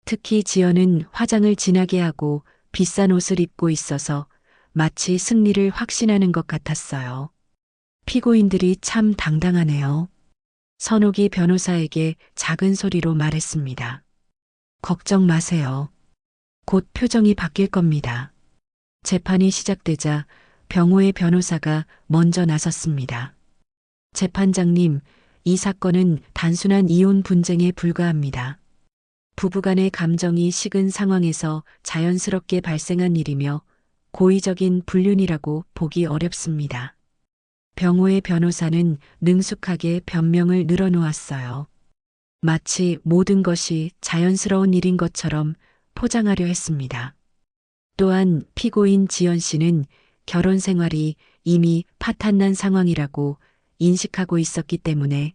특히 지연은 화장을 진하게 하고 비싼 옷을 입고 있어서 마치 승리를 확신하는 것 같았어요. 피고인들이 참 당당하네요. 선옥이 변호사에게 작은 소리로 말했습니다. 걱정 마세요. 곧 표정이 바뀔 겁니다. 재판이 시작되자 병호의 변호사가 먼저 나섰습니다. 재판장님, 이 사건은 단순한 이혼 분쟁에 불과합니다. 부부간의 감정이 식은 상황에서 자연스럽게 발생한 일이며 고의적인 불륜이라고 보기 어렵습니다. 병호의 변호사는 능숙하게 변명을 늘어놓았어요. 마치 모든 것이 자연스러운 일인 것처럼 포장하려 했습니다. 또한 피고인 지연 씨는 결혼 생활이 이미 파탄난 상황이라고 인식하고 있었기 때문에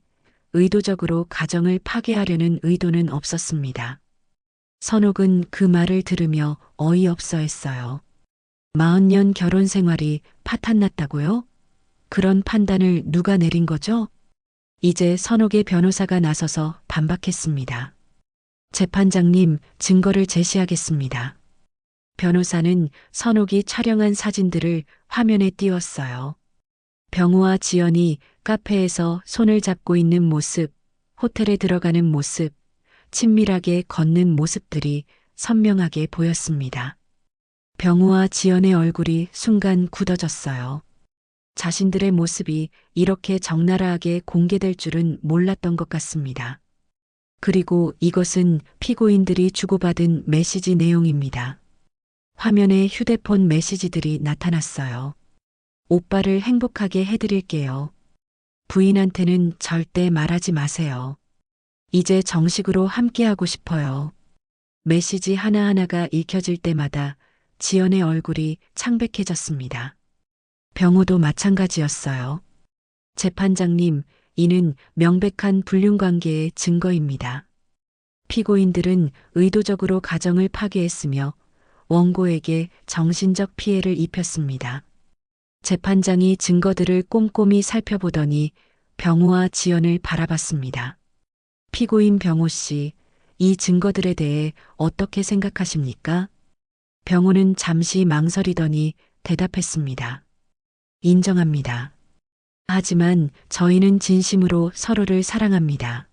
의도적으로 가정을 파괴하려는 의도는 없었습니다. 선옥은 그 말을 들으며 어이없어 했어요. 40년 결혼 생활이 파탄났다고요? 그런 판단을 누가 내린 거죠? 이제 선옥의 변호사가 나서서 반박했습니다. 재판장님, 증거를 제시하겠습니다. 변호사는 선옥이 촬영한 사진들을 화면에 띄웠어요. 병우와 지연이 카페에서 손을 잡고 있는 모습, 호텔에 들어가는 모습, 친밀하게 걷는 모습들이 선명하게 보였습니다. 병우와 지연의 얼굴이 순간 굳어졌어요. 자신들의 모습이 이렇게 적나라하게 공개될 줄은 몰랐던 것 같습니다. 그리고 이것은 피고인들이 주고받은 메시지 내용입니다. 화면에 휴대폰 메시지들이 나타났어요. 오빠를 행복하게 해드릴게요. 부인한테는 절대 말하지 마세요. 이제 정식으로 함께하고 싶어요. 메시지 하나하나가 읽혀질 때마다 지연의 얼굴이 창백해졌습니다. 병호도 마찬가지였어요. 재판장님, 이는 명백한 불륜 관계의 증거입니다. 피고인들은 의도적으로 가정을 파괴했으며 원고에게 정신적 피해를 입혔습니다. 재판장이 증거들을 꼼꼼히 살펴보더니 병호와 지연을 바라봤습니다. 피고인 병호 씨, 이 증거들에 대해 어떻게 생각하십니까? 병호는 잠시 망설이더니 대답했습니다. 인정합니다. 하지만 저희는 진심으로 서로를 사랑합니다.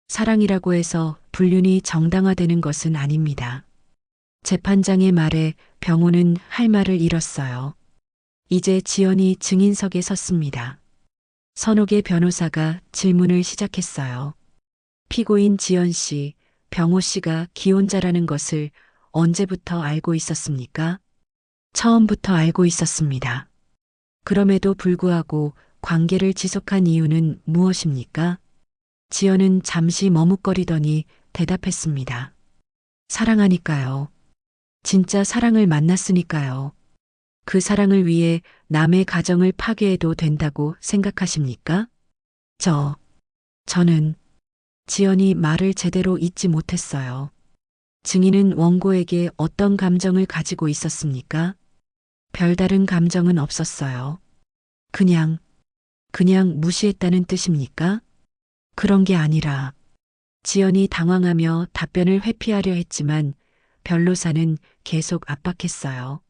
사랑이라고 해서 불륜이 정당화되는 것은 아닙니다. 재판장의 말에 병호는 할 말을 잃었어요. 이제 지연이 증인석에 섰습니다. 선옥의 변호사가 질문을 시작했어요. 피고인 지연 씨, 병호 씨가 기혼자라는 것을 언제부터 알고 있었습니까? 처음부터 알고 있었습니다. 그럼에도 불구하고 관계를 지속한 이유는 무엇입니까? 지연은 잠시 머뭇거리더니 대답했습니다. 사랑하니까요. 진짜 사랑을 만났으니까요. 그 사랑을 위해 남의 가정을 파괴해도 된다고 생각하십니까? 저는 지연이 말을 제대로 잊지 못했어요. 증인은 원고에게 어떤 감정을 가지고 있었습니까? 별다른 감정은 없었어요. 그냥 무시했다는 뜻입니까? 그런 게 아니라 지연이 당황하며 답변을 회피하려 했지만 변호사는 계속 압박했어요.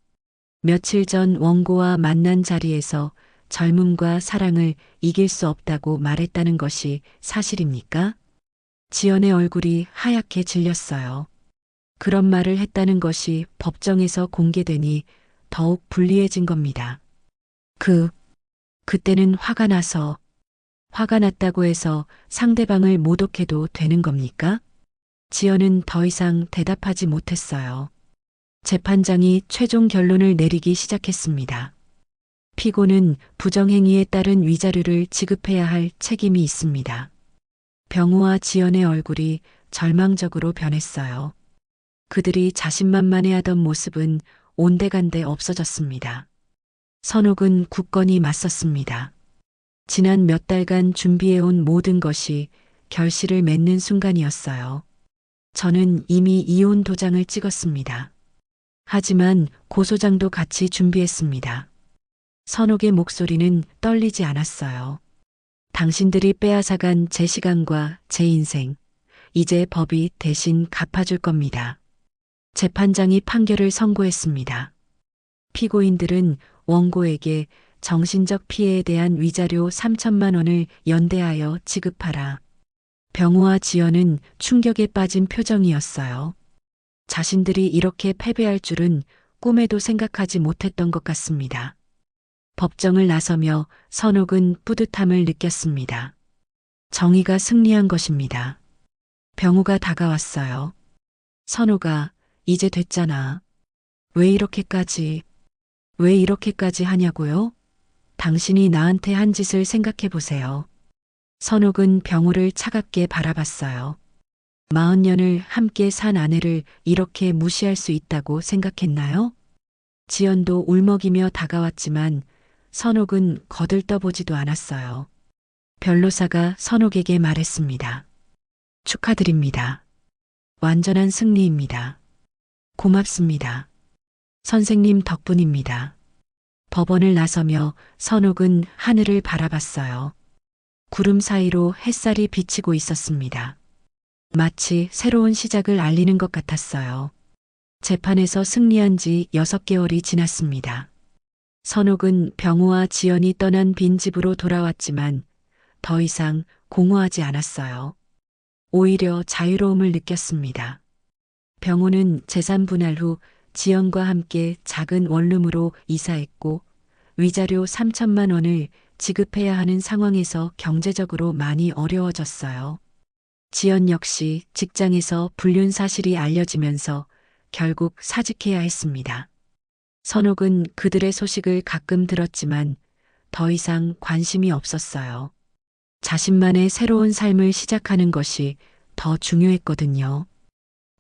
며칠 전 원고와 만난 자리에서 젊음과 사랑을 이길 수 없다고 말했다는 것이 사실입니까? 지연의 얼굴이 하얗게 질렸어요. 그런 말을 했다는 것이 법정에서 공개되니 더욱 불리해진 겁니다. 그때는 화가 났다고 해서 상대방을 모독해도 되는 겁니까? 지연은 더 이상 대답하지 못했어요. 재판장이 최종 결론을 내리기 시작했습니다. 피고는 부정행위에 따른 위자료를 지급해야 할 책임이 있습니다. 병우와 지연의 얼굴이 절망적으로 변했어요. 그들이 자신만만해하던 모습은 온데간데 없어졌습니다. 선옥은 굳건히 맞섰습니다. 지난 몇 달간 준비해온 모든 것이 결실을 맺는 순간이었어요. 저는 이미 이혼 도장을 찍었습니다. 하지만 고소장도 같이 준비했습니다. 선옥의 목소리는 떨리지 않았어요. 당신들이 빼앗아간 제 시간과 제 인생, 이제 법이 대신 갚아줄 겁니다. 재판장이 판결을 선고했습니다. 피고인들은 원고에게 정신적 피해에 대한 위자료 3천만 원을 연대하여 지급하라. 병우와 지연은 충격에 빠진 표정이었어요. 자신들이 이렇게 패배할 줄은 꿈에도 생각하지 못했던 것 같습니다. 법정을 나서며 선옥은 뿌듯함을 느꼈습니다. 정의가 승리한 것입니다. 병우가 다가왔어요. 선옥아, 이제 됐잖아. 왜 이렇게까지 하냐고요? 당신이 나한테 한 짓을 생각해 보세요. 선옥은 병우를 차갑게 바라봤어요. 40년을 함께 산 아내를 이렇게 무시할 수 있다고 생각했나요? 지연도 울먹이며 다가왔지만 선옥은 거들떠보지도 않았어요. 변호사가 선옥에게 말했습니다. 축하드립니다. 완전한 승리입니다. 고맙습니다. 선생님 덕분입니다. 법원을 나서며 선옥은 하늘을 바라봤어요. 구름 사이로 햇살이 비치고 있었습니다. 마치 새로운 시작을 알리는 것 같았어요. 재판에서 승리한 지 6개월이 지났습니다. 선옥은 병우와 지연이 떠난 빈집으로 돌아왔지만 더 이상 공허하지 않았어요. 오히려 자유로움을 느꼈습니다. 병우는 재산 분할 후 지연과 함께 작은 원룸으로 이사했고 위자료 3천만 원을 지급해야 하는 상황에서 경제적으로 많이 어려워졌어요. 지연 역시 직장에서 불륜 사실이 알려지면서 결국 사직해야 했습니다. 선옥은 그들의 소식을 가끔 들었지만 더 이상 관심이 없었어요. 자신만의 새로운 삶을 시작하는 것이 더 중요했거든요.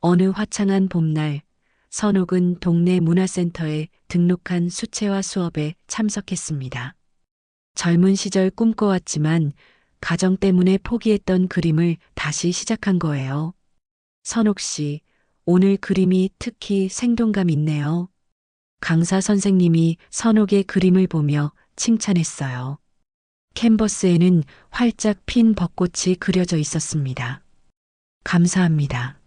어느 화창한 봄날, 선옥은 동네 문화센터에 등록한 수채화 수업에 참석했습니다. 젊은 시절 꿈꿔왔지만 가정 때문에 포기했던 그림을 다시 시작한 거예요. 선옥 씨, 오늘 그림이 특히 생동감 있네요. 강사 선생님이 선옥의 그림을 보며 칭찬했어요. 캔버스에는 활짝 핀 벚꽃이 그려져 있었습니다. 감사합니다.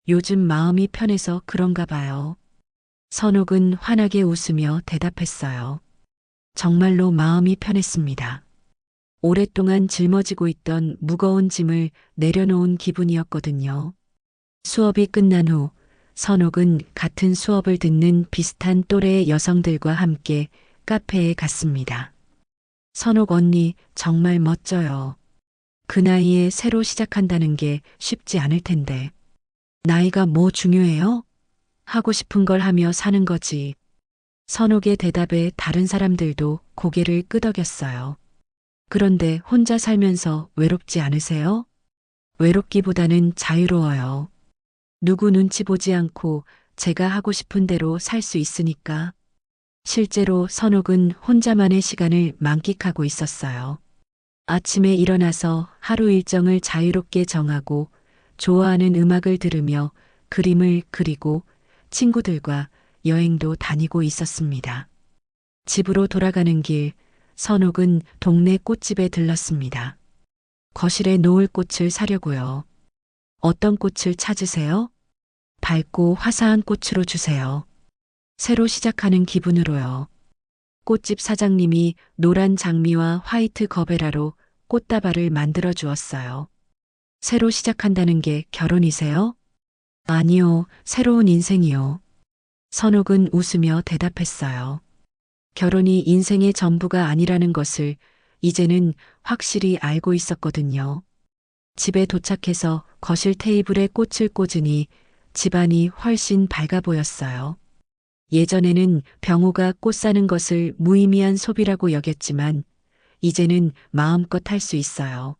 요즘 마음이 편해서 그런가 봐요. 선옥은 환하게 웃으며 대답했어요. 정말로 마음이 편했습니다. 오랫동안 짊어지고 있던 무거운 짐을 내려놓은 기분이었거든요. 수업이 끝난 후 선옥은 같은 수업을 듣는 비슷한 또래의 여성들과 함께 카페에 갔습니다. 선옥 언니 정말 멋져요. 그 나이에 새로 시작한다는 게 쉽지 않을 텐데. 나이가 뭐 중요해요? 하고 싶은 걸 하며 사는 거지. 선옥의 대답에 다른 사람들도 고개를 끄덕였어요. 그런데 혼자 살면서 외롭지 않으세요? 외롭기보다는 자유로워요. 누구 눈치 보지 않고 제가 하고 싶은 대로 살 수 있으니까. 실제로 선옥은 혼자만의 시간을 만끽하고 있었어요. 아침에 일어나서 하루 일정을 자유롭게 정하고 좋아하는 음악을 들으며 그림을 그리고 친구들과 여행도 다니고 있었습니다. 집으로 돌아가는 길, 선옥은 동네 꽃집에 들렀습니다. 거실에 놓을 꽃을 사려고요. 어떤 꽃을 찾으세요? 밝고 화사한 꽃으로 주세요. 새로 시작하는 기분으로요. 꽃집 사장님이 노란 장미와 화이트 거베라로 꽃다발을 만들어 주었어요. 새로 시작한다는 게 결혼이세요? 아니요, 새로운 인생이요. 선옥은 웃으며 대답했어요. 결혼이 인생의 전부가 아니라는 것을 이제는 확실히 알고 있었거든요. 집에 도착해서 거실 테이블에 꽃을 꽂으니 집안이 훨씬 밝아 보였어요. 예전에는 병호가 꽃 사는 것을 무의미한 소비라고 여겼지만 이제는 마음껏 할 수 있어요.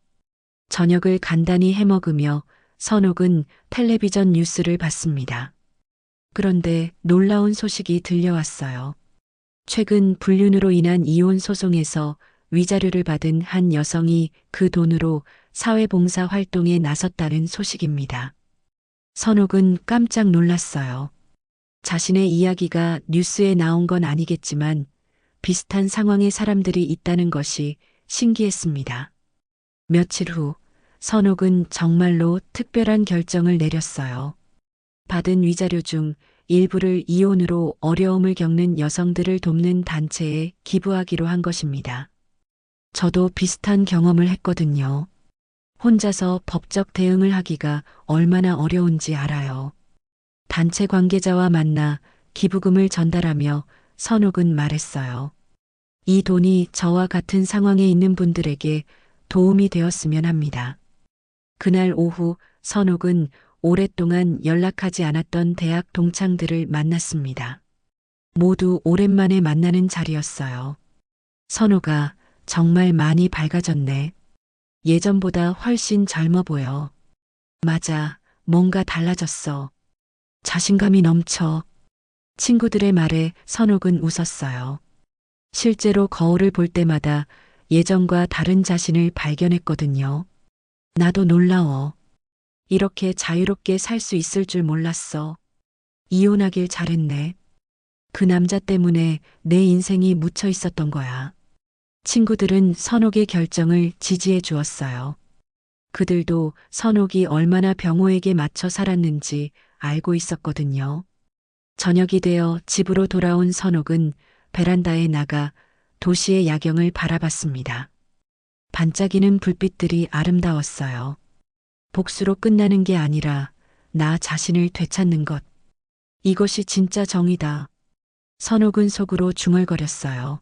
저녁을 간단히 해 먹으며 선옥은 텔레비전 뉴스를 봤습니다. 그런데 놀라운 소식이 들려왔어요. 최근 불륜으로 인한 이혼 소송에서 위자료를 받은 한 여성이 그 돈으로 사회봉사 활동에 나섰다는 소식입니다. 선옥은 깜짝 놀랐어요. 자신의 이야기가 뉴스에 나온 건 아니겠지만 비슷한 상황의 사람들이 있다는 것이 신기했습니다. 며칠 후 선옥은 정말로 특별한 결정을 내렸어요. 받은 위자료 중 일부를 이혼으로 어려움을 겪는 여성들을 돕는 단체에 기부하기로 한 것입니다. 저도 비슷한 경험을 했거든요. 혼자서 법적 대응을 하기가 얼마나 어려운지 알아요. 단체 관계자와 만나 기부금을 전달하며 선옥은 말했어요. 이 돈이 저와 같은 상황에 있는 분들에게 도움이 되었으면 합니다. 그날 오후 선옥은 오랫동안 연락하지 않았던 대학 동창들을 만났습니다. 모두 오랜만에 만나는 자리였어요. 선옥아, 정말 많이 밝아졌네. 예전보다 훨씬 젊어 보여. 맞아, 뭔가 달라졌어. 자신감이 넘쳐. 친구들의 말에 선옥은 웃었어요. 실제로 거울을 볼 때마다 예전과 다른 자신을 발견했거든요. 나도 놀라워. 이렇게 자유롭게 살 수 있을 줄 몰랐어. 이혼하길 잘했네. 그 남자 때문에 내 인생이 묻혀 있었던 거야. 친구들은 선옥의 결정을 지지해 주었어요. 그들도 선옥이 얼마나 병호에게 맞춰 살았는지 알고 있었거든요. 저녁이 되어 집으로 돌아온 선옥은 베란다에 나가 도시의 야경을 바라봤습니다. 반짝이는 불빛들이 아름다웠어요. 복수로 끝나는 게 아니라 나 자신을 되찾는 것. 이것이 진짜 정의다. 선옥은 속으로 중얼거렸어요.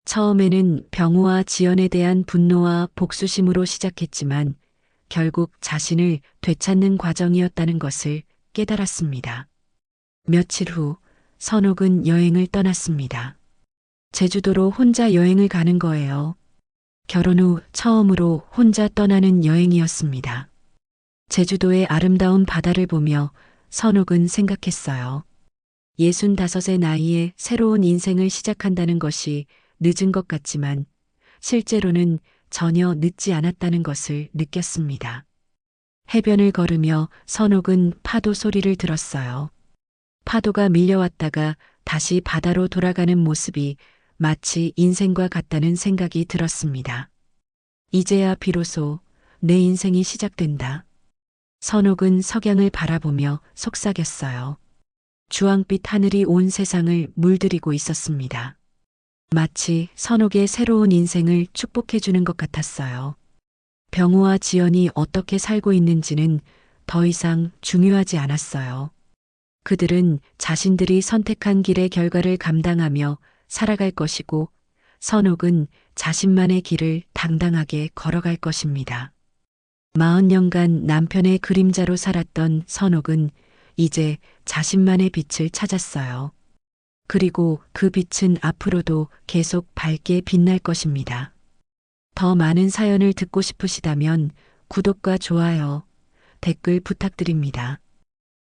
처음에는 병우와 지연에 대한 분노와 복수심으로 시작했지만 결국 자신을 되찾는 과정이었다는 것을 깨달았습니다. 며칠 후 선옥은 여행을 떠났습니다. 제주도로 혼자 여행을 가는 거예요. 결혼 후 처음으로 혼자 떠나는 여행이었습니다. 제주도의 아름다운 바다를 보며 선옥은 생각했어요. 65의 나이에 새로운 인생을 시작한다는 것이 늦은 것 같지만 실제로는 전혀 늦지 않았다는 것을 느꼈습니다. 해변을 걸으며 선옥은 파도 소리를 들었어요. 파도가 밀려왔다가 다시 바다로 돌아가는 모습이 마치 인생과 같다는 생각이 들었습니다. 이제야 비로소 내 인생이 시작된다. 선옥은 석양을 바라보며 속삭였어요. 주황빛 하늘이 온 세상을 물들이고 있었습니다. 마치 선옥의 새로운 인생을 축복해주는 것 같았어요. 병우와 지연이 어떻게 살고 있는지는 더 이상 중요하지 않았어요. 그들은 자신들이 선택한 길의 결과를 감당하며 살아갈 것이고 선옥은 자신만의 길을 당당하게 걸어갈 것입니다. 40년간 남편의 그림자로 살았던 선옥은 이제 자신만의 빛을 찾았어요. 그리고 그 빛은 앞으로도 계속 밝게 빛날 것입니다. 더 많은 사연을 듣고 싶으시다면 구독과 좋아요, 댓글 부탁드립니다.